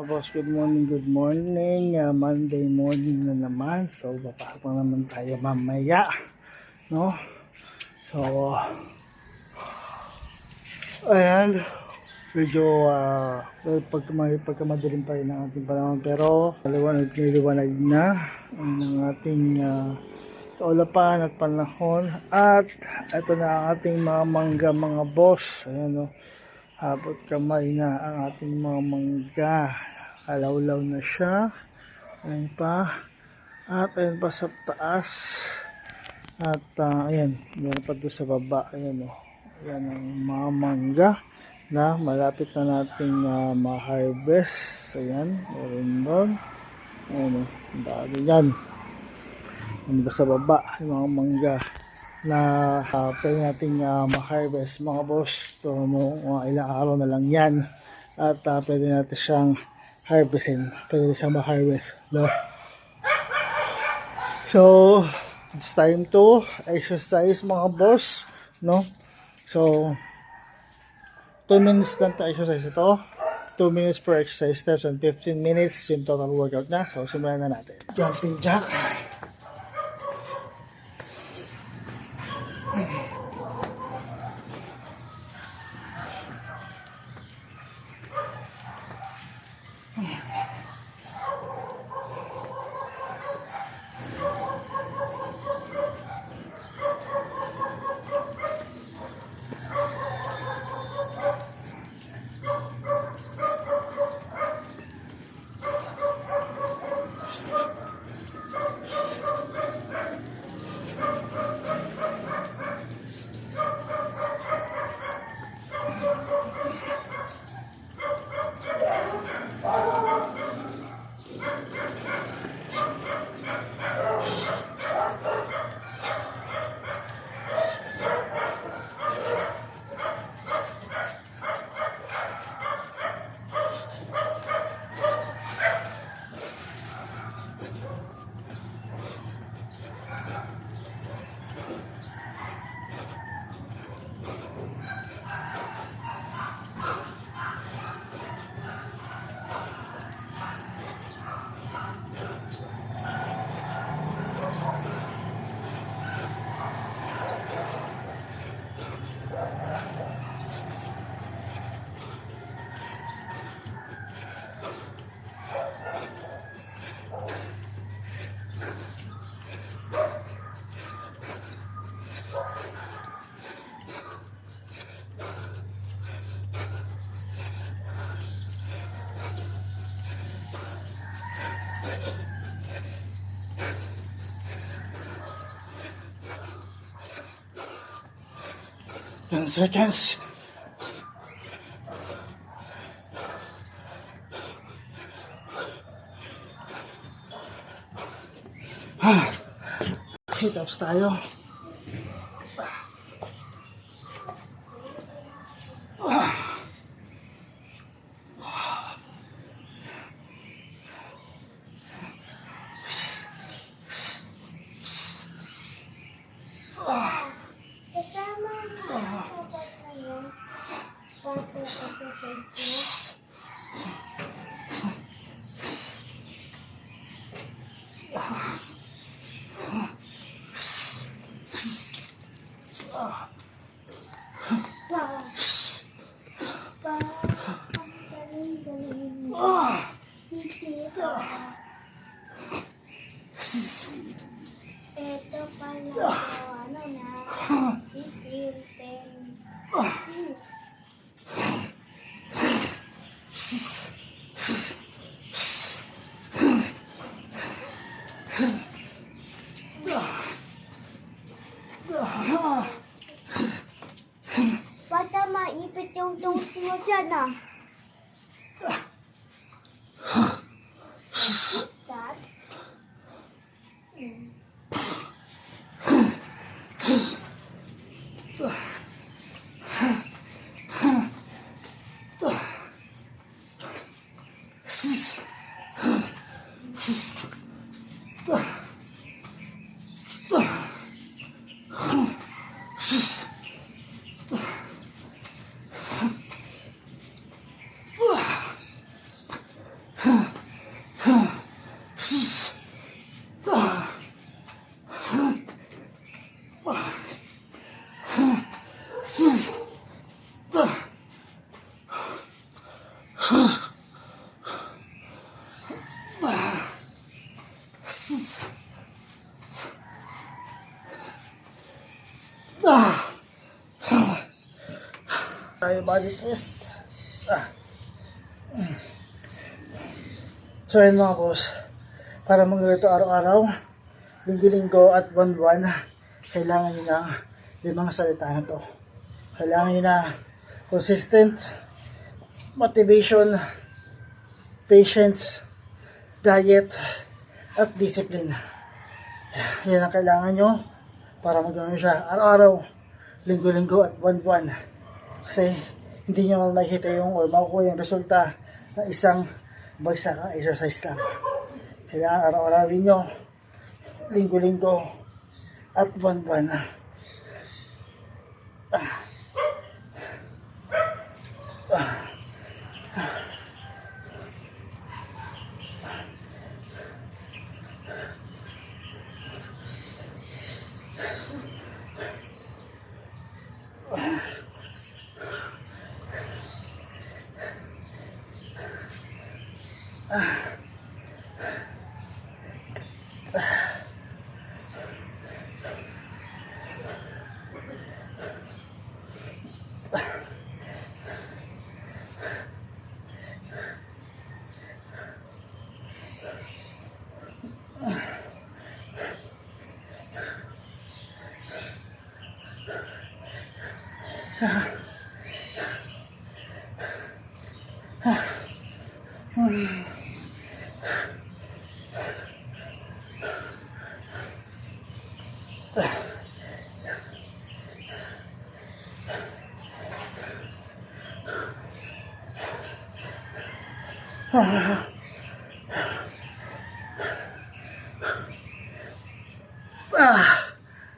Boss, good morning, good morning. Monday morning na naman. So, baba pa naman tayo mamaya. No? So, ayan. Medyo, pagkamadaling pa rin ang ating panahon. Pero, liwanag na ang ating kaulapan at panahon. At, ito na ang ating mga mangga, mga boss. Ayan, no? Habot kamay na ang ating mga mangga. Alawlaw na siya. Ayan pa. At ayan pa sa taas. At ayan. Meron pa doon sa baba. Ayan o. Ayan ang mga mangga na malapit na nating ma-harvest. Ayan. Meron doon. Ayan o. Ang dami yan. Ayan pa sa baba. Yung mga mangga na pwede natin ma-harvest mga boss. So, ilang araw na lang yan. At pwede natin siyang harvestin. Pwede siyang ma-harvest. No? So, it's time to exercise mga boss. No? So, 2 minutes lang to exercise ito. 2 minutes per exercise steps and 15 minutes yung total workout na. So, simulan na natin. Jumping jack. Ten seconds. Sit-ups tayo. Ito pala ano na ipilten. Baka maipit yung toes mo dyan ah. That? Tayo body twist. So yun mga boss, para magawin ito araw-araw, linggo-linggo at buwan-buwan, kailangan nyo ng 5 salita na to. Kailangan nyo na consistent, motivation, patience, diet, at discipline. Yan ang kailangan nyo para magawin siya araw-araw, linggo-linggo at buwan-buwan. Kasi hindi nyo makikita yung or makukuha yung resulta ng isang bagsakang exercise lang. Kailangan araw-arawin nyo, linggo-linggo at buwan-buwan.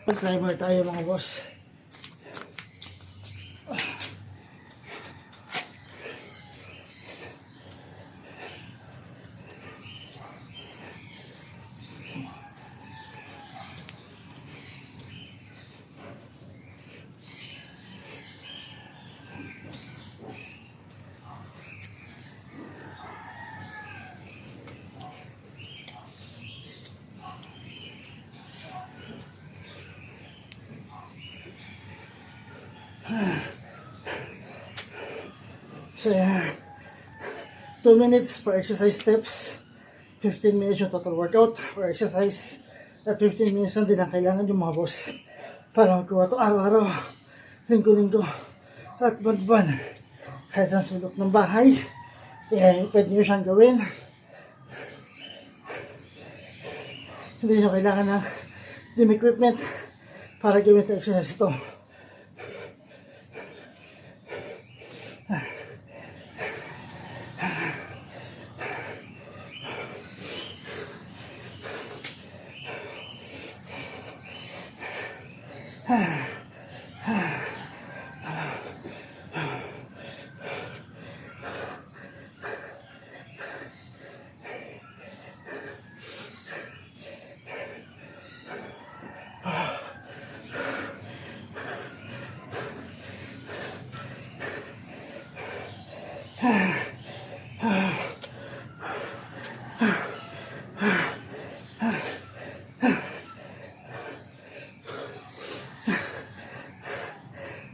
Mag-climber tayo mga boss. So yeah, 2 minutes for exercise steps, 15 minutes yung total workout or exercise, at 15 minutes lang din ang kailangan yung mga boss para magkuha ito araw-araw, linggo-linggo at buwan-buwan. Kahit sa sulok ng bahay, pwede nyo siyang gawin. Hindi nyo kailangan ng gym equipment para gawin ito exercise ito.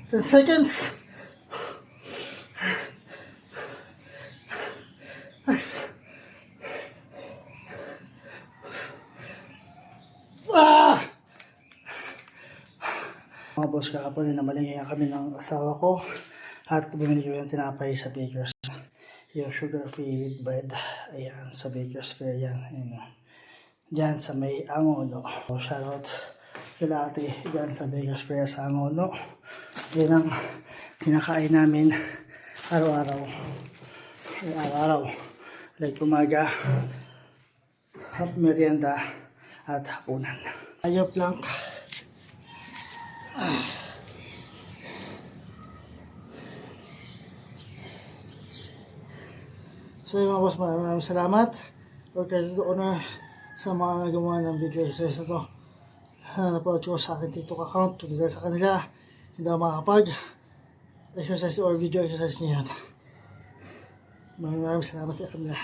Ten seconds. Mga boss, kahapon na namalingay kami ng asawa ko at bumili kami ng tinapay sa Baker's. Yung sugar free with bread. Ayan, sa Baker's Fair yan. Ayan. Diyan sa may Angono. So, shoutout kila ate diyan sa Baker's Fair sa Angono. Yan ang kinakain namin araw-araw. Araw-araw. Like umaga, merienda at hapunan. Ayaw plank. So mga boss, maraming salamat. Okay, doon na sa mga gumawa ng video exercise na to. Napanood ko sa akin TikTok account, tulad sa kanila, hindi ako makakapag exercise or video exercise ngayon. Maraming salamat sa kanila.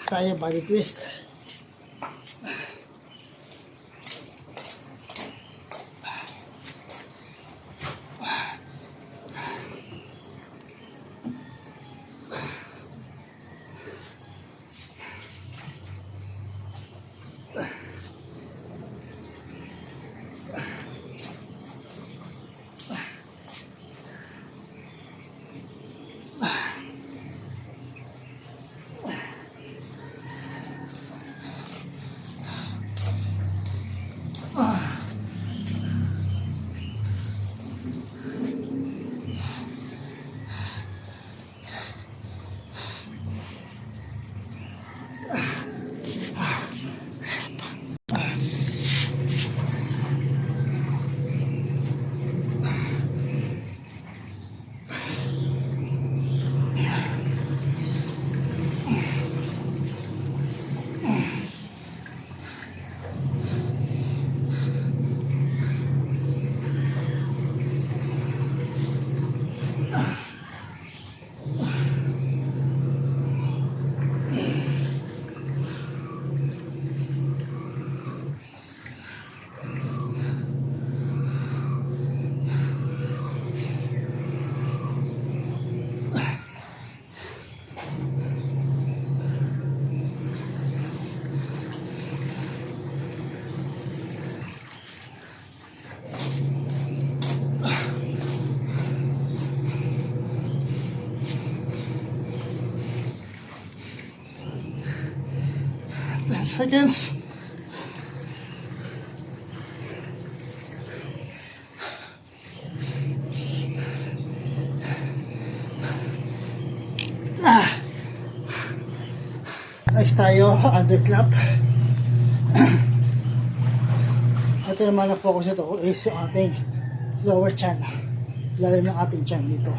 Tayo body twist. Seconds. Next tayo, underclap. Ito naman ang focus ito is yung ating lower chan. Lalim ng ating chan dito.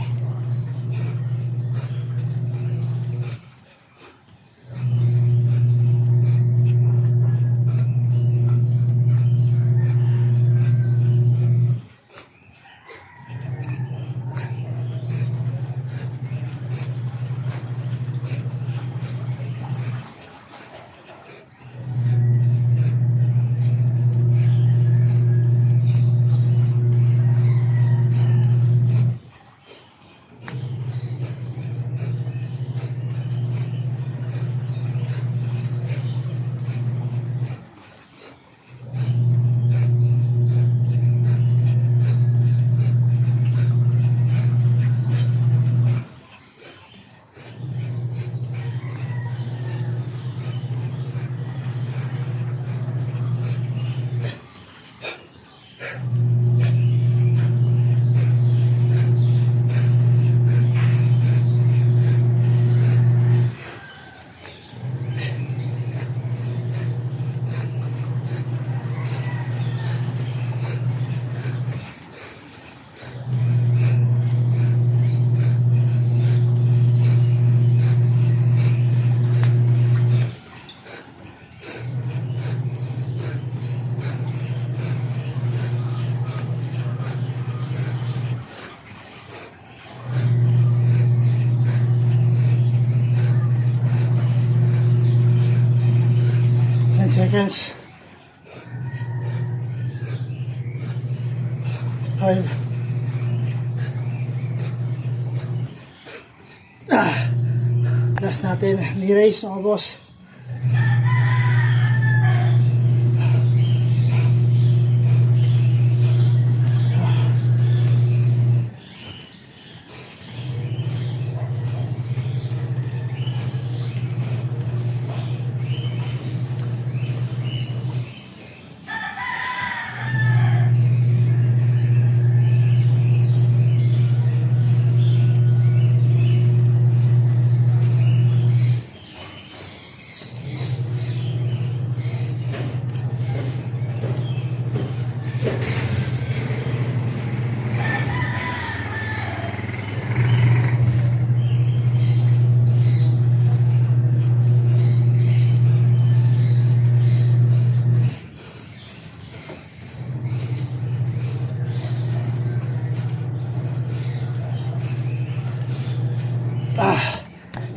seconds. 5. Last natin, knee raise mga boss.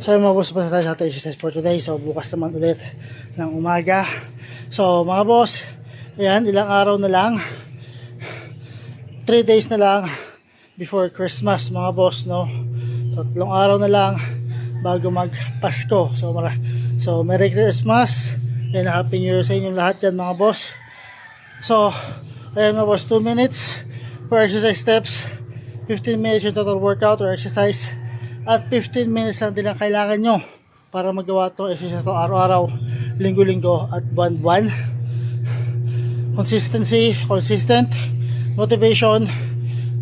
So mga boss, basta tayo sa ating exercise for today. So bukas naman ulit ng umaga. So mga boss, ayan, ilang araw na lang, 3 days na lang before Christmas mga boss, no? 3 araw na lang bago mag-Pasko. So Merry Christmas and Happy New Year sa inyong lahat yan mga boss. So ayan mga boss, 2 minutes for exercise steps, 15 minutes yung total workout or exercise, at 15 minutes lang din ang kailangan nyo para magawa itong exercise ito araw-araw, linggo-linggo at buwan-buwan. Consistency, consistent, motivation,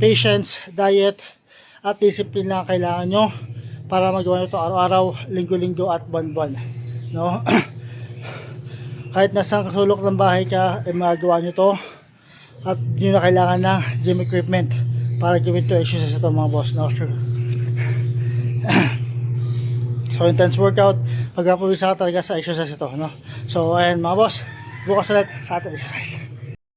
patience, diet, at discipline lang ang kailangan nyo para magawa ito araw-araw, linggo-linggo at buwan-buwan, no? Kahit nasa sulok ng bahay ka, ay magagawa nyo to, at yun na kailangan ng gym equipment para gawin ito exercise ito mga boss, no? So intense workout, pagkapulis ka talaga sa exercise ito, no? So ayan mga boss, bukas ulit sa ating exercise.